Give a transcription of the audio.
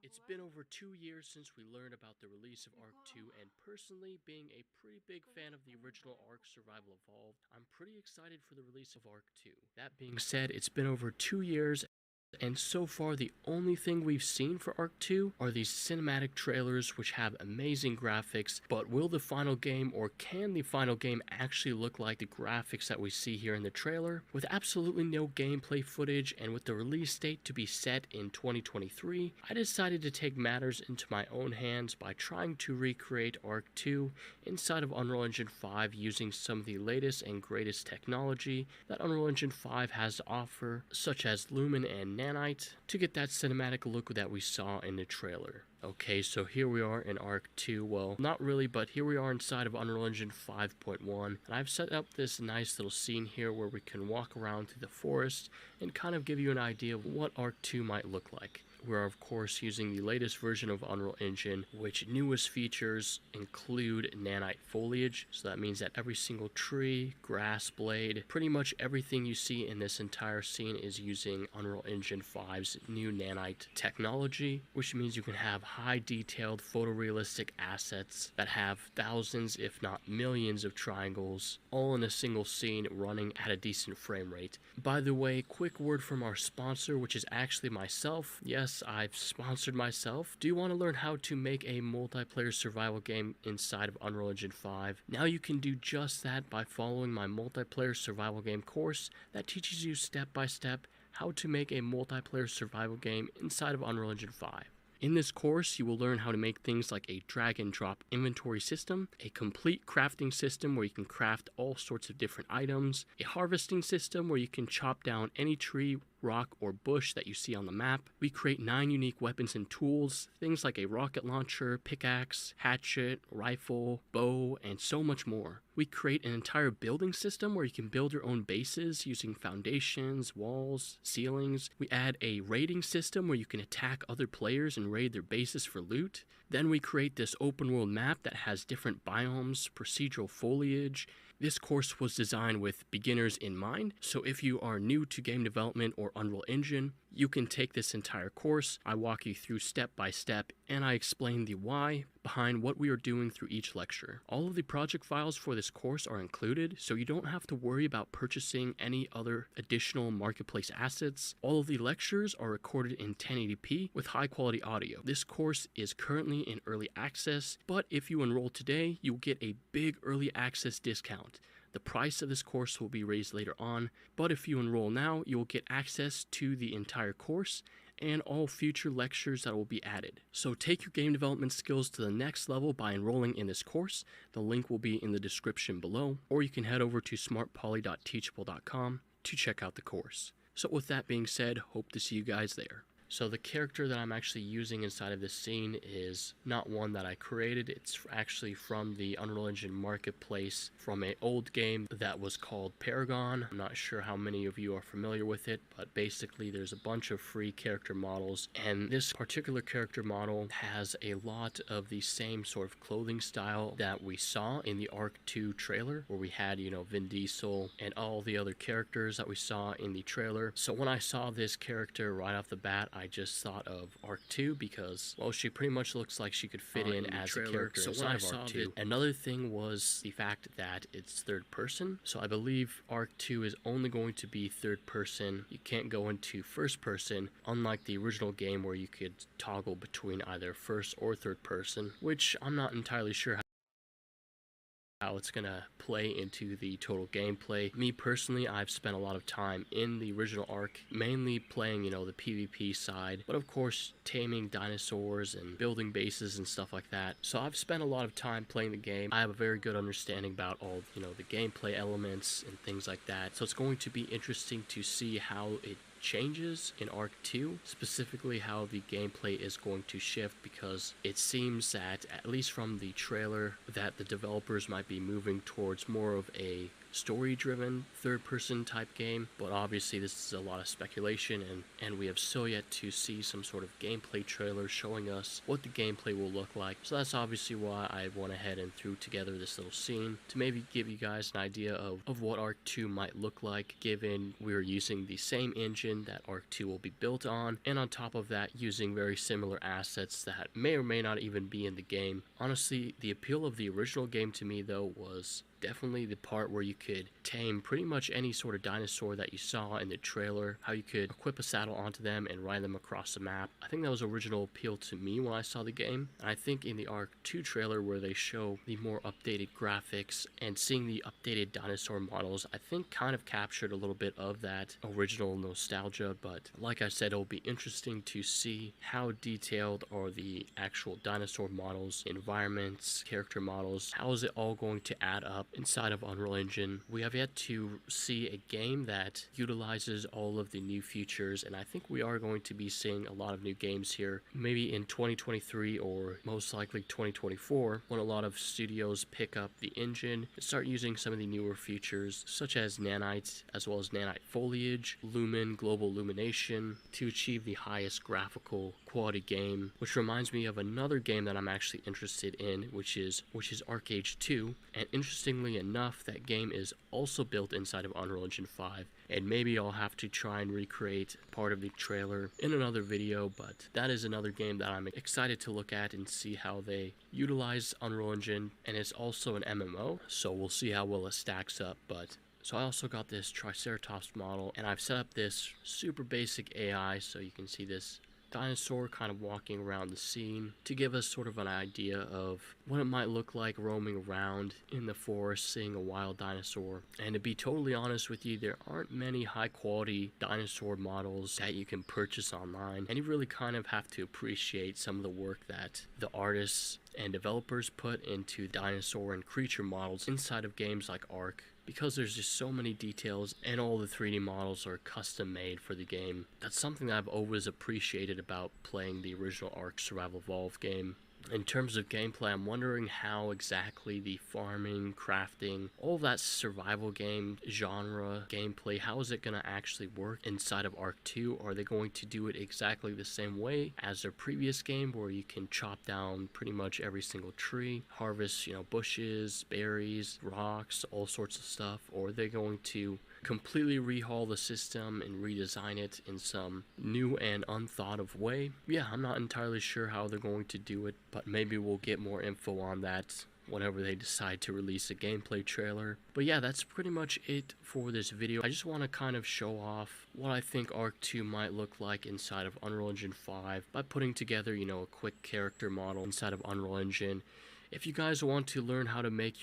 It's been over 2 years since we learned about the release of Ark 2, and personally, being a pretty big fan of the original Ark Survival Evolved, I'm pretty excited for the release of Ark 2. That being said, it's been over 2 years, and so far the only thing we've seen for Ark 2 are these cinematic trailers which have amazing graphics, but will the final game, or can the final game actually look like the graphics that we see here in the trailer? With absolutely no gameplay footage and with the release date to be set in 2023, I decided to take matters into my own hands by trying to recreate Ark 2 inside of Unreal Engine 5 using some of the latest and greatest technology that Unreal Engine 5 has to offer, such as Lumen and Nanite, to get that cinematic look that we saw in the trailer. Okay, so here we are in Ark 2. Well, not really, but here we are inside of Unreal Engine 5.1. And I've set up this nice little scene here where we can walk around through the forest and kind of give you an idea of what Ark 2 might look like. We're of course using the latest version of Unreal Engine, which newest features include nanite foliage. So that means that every single tree, grass blade, pretty much everything you see in this entire scene is using Unreal Engine 5's new nanite technology, which means you can have high detailed photorealistic assets that have thousands if not millions of triangles all in a single scene running at a decent frame rate. By the way, quick word from our sponsor, which is actually myself. Yes, I've sponsored myself. Do you want to learn how to make a multiplayer survival game inside of Unreal Engine 5? Now you can do just that by following my multiplayer survival game course that teaches you step by step how to make a multiplayer survival game inside of Unreal Engine 5. In this course, you will learn how to make things like a drag and drop inventory system, a complete crafting system where you can craft all sorts of different items, a harvesting system where you can chop down any tree, rock, or bush that you see on the map. We create 9 unique weapons and tools, things like a rocket launcher, pickaxe, hatchet, rifle, bow, and so much more. We create an entire building system where you can build your own bases using foundations, walls, ceilings. We add a raiding system where you can attack other players and raid their bases for loot. Then we create this open world map that has different biomes, procedural foliage. This course was designed with beginners in mind, so if you are new to game development or Unreal Engine, you can take this entire course. I walk you through step by step, and I explain the why behind what we are doing through each lecture. All of the project files for this course are included, so you don't have to worry about purchasing any other additional marketplace assets. All of the lectures are recorded in 1080p with high quality audio. This course is currently in early access, but if you enroll today, you'll get a big early access discount. The price of this course will be raised later on, but if you enroll now, you'll get access to the entire course and all future lectures that will be added. So take your game development skills to the next level by enrolling in this course. The link will be in the description below, or you can head over to smartpoly.teachable.com to check out the course. So with that being said, hope to see you guys there. So the character that I'm actually using inside of this scene is not one that I created. It's actually from the Unreal Engine Marketplace from an old game that was called Paragon. I'm not sure how many of you are familiar with it, but basically there's a bunch of free character models, and this particular character model has a lot of the same sort of clothing style that we saw in the Ark 2 trailer, where we had, Vin Diesel and all the other characters that we saw in the trailer. So when I saw this character right off the bat, I just thought of Ark 2 because, well, she pretty much looks like she could fit in as a character inside of Ark 2. Another thing was the fact that it's third person, so I believe Ark 2 is only going to be third person. You can't go into first person, unlike the original game where you could toggle between either first or third person, which I'm not entirely sure how it's gonna play into the total gameplay. Me personally, I've spent a lot of time in the original Ark, mainly playing, the PvP side, but of course taming dinosaurs and building bases and stuff like that. So I've spent a lot of time playing the game. I have a very good understanding about all, the gameplay elements and things like that. So it's going to be interesting to see how it changes in Ark 2, specifically how the gameplay is going to shift, because it seems that, at least from the trailer, that the developers might be moving towards more of a story-driven, third-person type game, but obviously this is a lot of speculation, and we have still yet to see some sort of gameplay trailer showing us what the gameplay will look like. So that's obviously why I went ahead and threw together this little scene to maybe give you guys an idea of what Ark 2 might look like, given we're using the same engine that Ark 2 will be built on, and on top of that using very similar assets that may or may not even be in the game. Honestly, the appeal of the original game to me though was definitely the part where you could tame pretty much any sort of dinosaur that you saw in the trailer, how you could equip a saddle onto them and ride them across the map. I think that was original appeal to me when I saw the game, and I think in the Ark 2 trailer where they show the more updated graphics and seeing the updated dinosaur models, I think kind of captured a little bit of that original nostalgia. But like I said, it'll be interesting to see how detailed are the actual dinosaur models, environments, character models, how is it all going to add up inside of Unreal Engine. We have yet to see a game that utilizes all of the new features, and I think we are going to be seeing a lot of new games here, maybe in 2023 or most likely 2024, when a lot of studios pick up the engine and start using some of the newer features such as nanite, as well as nanite foliage, lumen, global illumination, to achieve the highest graphical quality game. Which reminds me of another game that I'm actually interested in, which is ArcheAge 2, and interestingly enough, that game is also built inside of Unreal Engine 5, and maybe I'll have to try and recreate part of the trailer in another video, but that is another game that I'm excited to look at and see how they utilize Unreal Engine, and it's also an MMO, so we'll see how well it stacks up. But so I also got this Triceratops model, and I've set up this super basic AI, so you can see this dinosaur kind of walking around the scene to give us sort of an idea of what it might look like roaming around in the forest, seeing a wild dinosaur. And to be totally honest with you, there aren't many high quality dinosaur models that you can purchase online, and you really kind of have to appreciate some of the work that the artists and developers put into dinosaur and creature models inside of games like Ark, because there's just so many details and all the 3D models are custom made for the game. That's something that I've always appreciated about playing the original Ark Survival Evolved game. In terms of gameplay, I'm wondering how exactly the farming, crafting, all that survival game genre gameplay, how is it going to actually work inside of Ark 2? Are they going to do it exactly the same way as their previous game, where you can chop down pretty much every single tree, harvest, bushes, berries, rocks, all sorts of stuff? Or are they going to completely rehaul the system and redesign it in some new and unthought of way? Yeah, I'm not entirely sure how they're going to do it, but maybe we'll get more info on that whenever they decide to release a gameplay trailer. But yeah, that's pretty much it for this video. I just want to kind of show off what I think Ark 2 might look like inside of Unreal Engine 5 by putting together, a quick character model inside of Unreal Engine. If you guys want to learn how to make